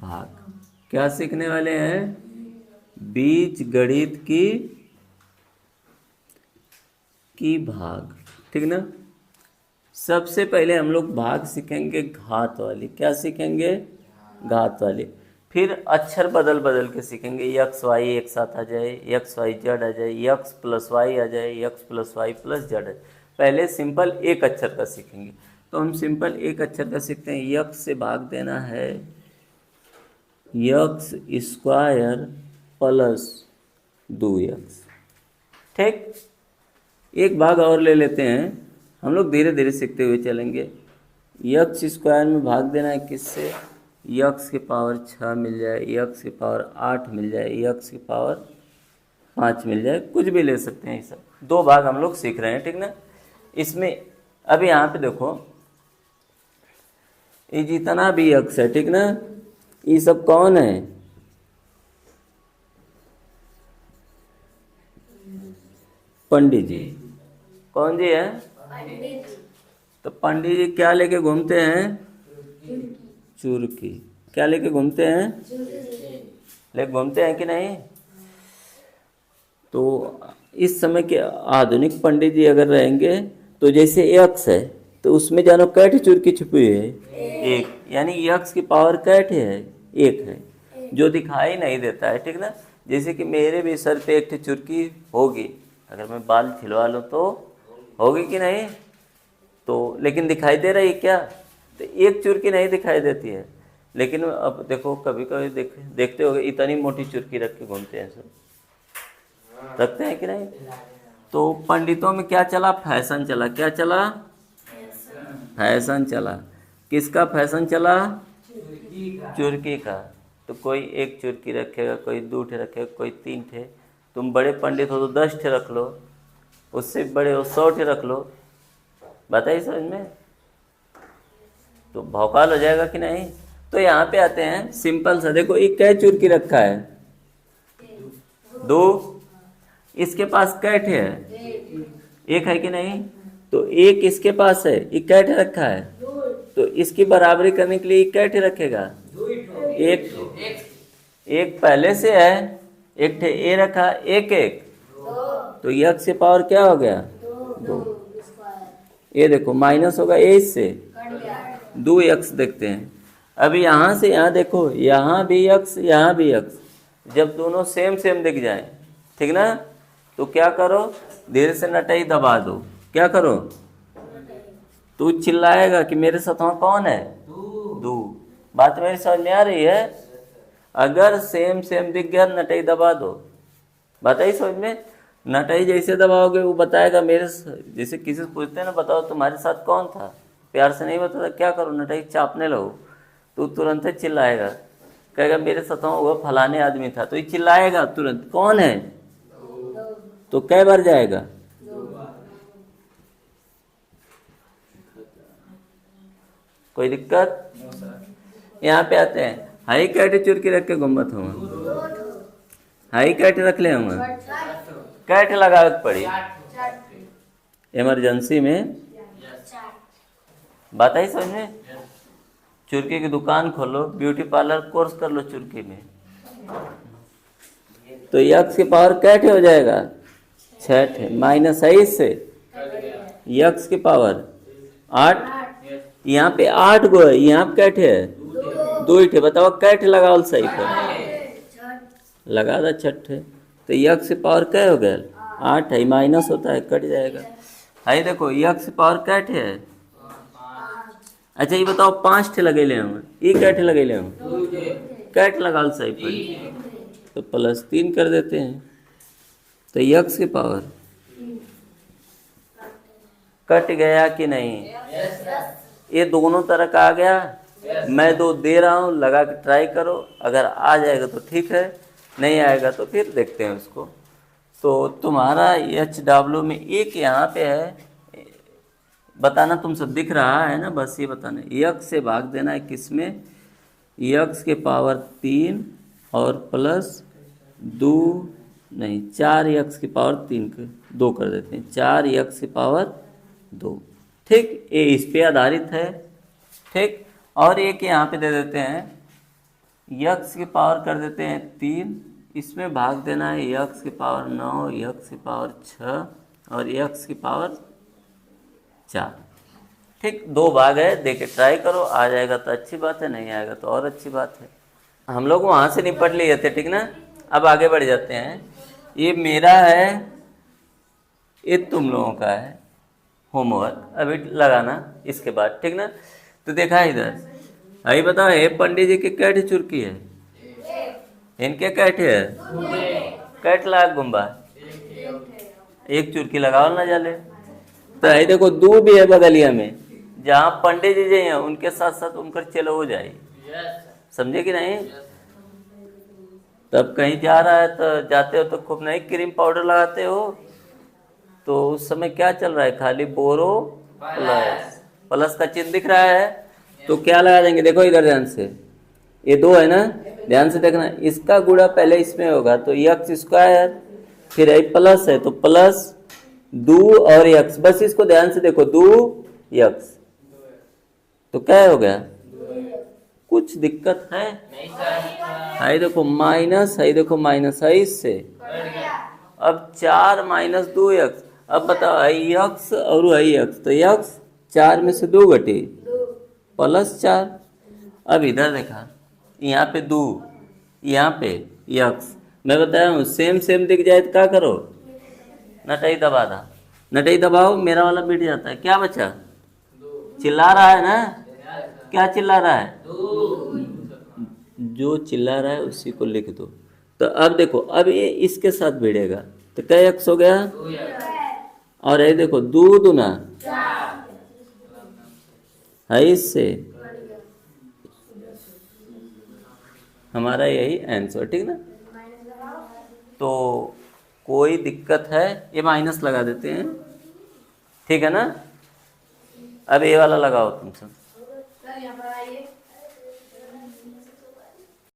भाग। क्या सीखने वाले हैं? बीज गणित की भाग, ठीक ना। सबसे पहले हम लोग भाग सीखेंगे घात वाली। क्या सीखेंगे? घात वाली। फिर अक्षर बदल बदल के सीखेंगे। यक्स वाई एक साथ आ जाए, यक्स वाई जेड आ जाए, यक्स प्लस वाई आ जाए, X plus Y plus Z आ जाए। पहले सिंपल एक अक्षर का सीखेंगे। तो हम सिंपल एक अक्षर का सीखते हैं। यक्स से भाग देना है यक्स स्क्वायर प्लस 2x। ठीक, एक भाग और ले लेते हैं। हम लोग धीरे धीरे सीखते हुए चलेंगे। यक्स स्क्वायर में भाग देना है किससे? यक्स के पावर 6 मिल जाए, यक्स के पावर 8 मिल जाए, यक्स के पावर 5 मिल जाए, कुछ भी ले सकते हैं। ये सब दो भाग हम लोग सीख रहे हैं, ठीक ना। इसमें अभी यहाँ पे देखो, ये जितना भी यक्स है, ठीक ना, ये सब कौन है? पंडित जी। कौन जी है? तो पंडित जी क्या लेके घूमते हैं? चुरकी। क्या लेके घूमते हैं? लेके घूमते हैं कि नहीं? तो इस समय के आधुनिक पंडित जी अगर रहेंगे तो जैसे यक्स है तो उसमें जानो कैठ चुरकी छुपी है? एक। यानी यक्स की पावर कैठ है? एक है, जो दिखाई नहीं देता है, ठीक ना। जैसे कि मेरे भी सर पे एक चुरकी होगी, अगर मैं बाल छिलवा लूँ तो होगी कि नहीं? तो लेकिन दिखाई दे रही है क्या? तो एक चुरकी नहीं दिखाई देती है। लेकिन अब देखो, कभी कभी देखते हो इतनी मोटी चुरकी रख के घूमते हैं सब, रखते हैं कि नहीं? तो पंडितों में क्या चला? फैशन चला। क्या चला? फैशन चला। किसका फैशन चला? चुरकी का। तो कोई एक चुरकी रखेगा, कोई 2 ठे रखेगा, कोई 3 ठे। तुम बड़े पंडित हो तो 10 ठे रख लो, उससे बड़े हो 100 ठे रख लो। बताइए समझ में? तो भौकाल हो जाएगा कि नहीं? तो यहाँ पे आते हैं सिंपल सा। देखो ये कै चुरकी रखा है? 2। इसके पास कै ठे है? एक है कि नहीं? तो एक इसके पास है, ये कै ठे रखा है? तो इसकी बराबरी करने के लिए कै ठे रखेगा? एक। एक पहले से है, एक ठे ए रखा, एक एक। तो यक्स से पावर क्या हो गया? 2। ये देखो माइनस होगा ए से 2 यक्स। देखते हैं अभी यहाँ से यहाँ देखो, यहाँ भी यक्स, यहाँ भी यक्स। जब दोनों सेम सेम दिख जाए, ठीक ना, तो क्या करो? धीरे से नटाई दबा दो। क्या करो? तू चिल्लाएगा कि मेरे साथ वहाँ कौन है? दू। बात मेरी समझ में आ रही है? अगर सेम सेम दिख गया, नटाई दबा दो। बात आई समझ में? नटाई जैसे दबाओगे वो बताएगा मेरे, जैसे किसी से पूछते हैं ना, बताओ तुम्हारे साथ कौन था, प्यार से नहीं बताता, क्या करो? नटाई चापने लगो तो तुरंत ही चिल्लाएगा, कहेगा मेरे साथ वो फलाने आदमी था। तो ये चिल्लाएगा तुरंत, कौन है? तो कै बार जाएगा? कोई दिक्कत? यहाँ पे आते हैं। हाई कैटे चुरकी रख के गुम्बत हुआ, हाई कैटे रख ले हम, कैट लगा पड़ी इमरजेंसी में। बात आई समझ में? चुरकी की दुकान खोलो, ब्यूटी पार्लर कोर्स कर लो चुरकी में, तो यक्स की पावर कैट हो जाएगा? 6 माइनस है इससे यक्स की पावर 8। यहाँ पे 8 गो है, यहाँ पे कैट है 2 बताओ कैट लगाओ सही पर, लगा दा 6। तो यक्स की पावर क्या हो गया? 8 है, माइनस होता है कट जाएगा। है देखो यक्स की पावर कैट है? अच्छा ये बताओ 5 ठे लगे ले हम, ये कैट लगे ले हम, कैट लगा सही पर, तो +3 कर देते हैं। तो यक्स की पावर कट गया कि नहीं? ये दोनों तरह का आ गया। मैं 2 दे रहा हूँ, लगा के ट्राई करो, अगर आ जाएगा तो ठीक है, नहीं आएगा तो फिर देखते हैं उसको। तो तुम्हारा HW में एक यहाँ पे है, बताना तुम सब दिख रहा है ना, बस ये बताना। यक्स से भाग देना है किसमें? यक्स के पावर 3 और +2 नहीं 4 यक्स की पावर 3 2 कर देते हैं, 4 यक्स की पावर 2। ठीक, ये इस पे आधारित है। ठीक, और एक यहाँ पे दे देते हैं यक्स की पावर कर देते हैं 3, इसमें भाग देना है यक्स की पावर 9, यक्स की पावर 6 और यक्स की पावर 4। ठीक, 2 भाग है, देखे ट्राई करो, आ जाएगा तो अच्छी बात है, नहीं आएगा तो और अच्छी बात है। हम लोग वहाँ से निपट लिए थे, ठीक ना। अब आगे बढ़ जाते हैं। ये मेरा है, ये तुम लोगों का है होमवर्क, अभी लगाना इसके बाद, ठीक ना। तो देखा इधर, अभी बताओ, हे पंडित जी की कैठ चुरकी है, इनके कैठे है, कैठ लाख गुम्बा, एक चुरकी लगाओ ना जाले। तो आई देखो, दू भी है बगलिया में, जहाँ पंडित जी हैं उनके साथ साथ उनकर चलो हो जाए, समझे कि नहीं। तब कहीं जा रहा है तो जाते हो तो खूब नहीं क्रीम पाउडर लगाते हो, तो उस समय क्या चल रहा है, खाली बोरो प्लस, प्लस का चिन्ह दिख रहा है, तो क्या लगा देंगे, देखो इधर ध्यान से, ये 2 है ना, ध्यान से देखना, इसका गुणा पहले इसमें होगा तो यक्स स्क्वायर, फिर ये प्लस है तो प्लस 2 और यक्स, बस इसको ध्यान से देखो, 2 यक्स, तो क्या हो गया, कुछ दिक्कत है, हाई देखो माइनस, हाई देखो माइनस, है इससे, अब 4 माइनस 2 यक्स, अब बताओ आई यक्स और आई यक्स, तो यक्स 4 में से 2 घटे प्लस 4। अब इधर देखा, यहाँ पे 2, यहाँ पे यक्स, मैं बताया हूँ सेम सेम दिख जाए तो क्या करो, नटाई दबा दा, नटाई दबाओ, मेरा वाला बीट जाता है, क्या बचा, चिल्ला रहा है ना, क्या चिल्ला रहा है, जो चिल्ला रहा है उसी को लिख दो। तो अब देखो, अब ये इसके साथ भिड़ेगा तो क्या यक्स हो गया, और ये देखो 2 दूना है, इससे हमारा यही आंसर, ठीक ना। तो कोई दिक्कत है, ये माइनस लगा देते हैं, ठीक है ना। अब ये वाला लगाओ तुम सब।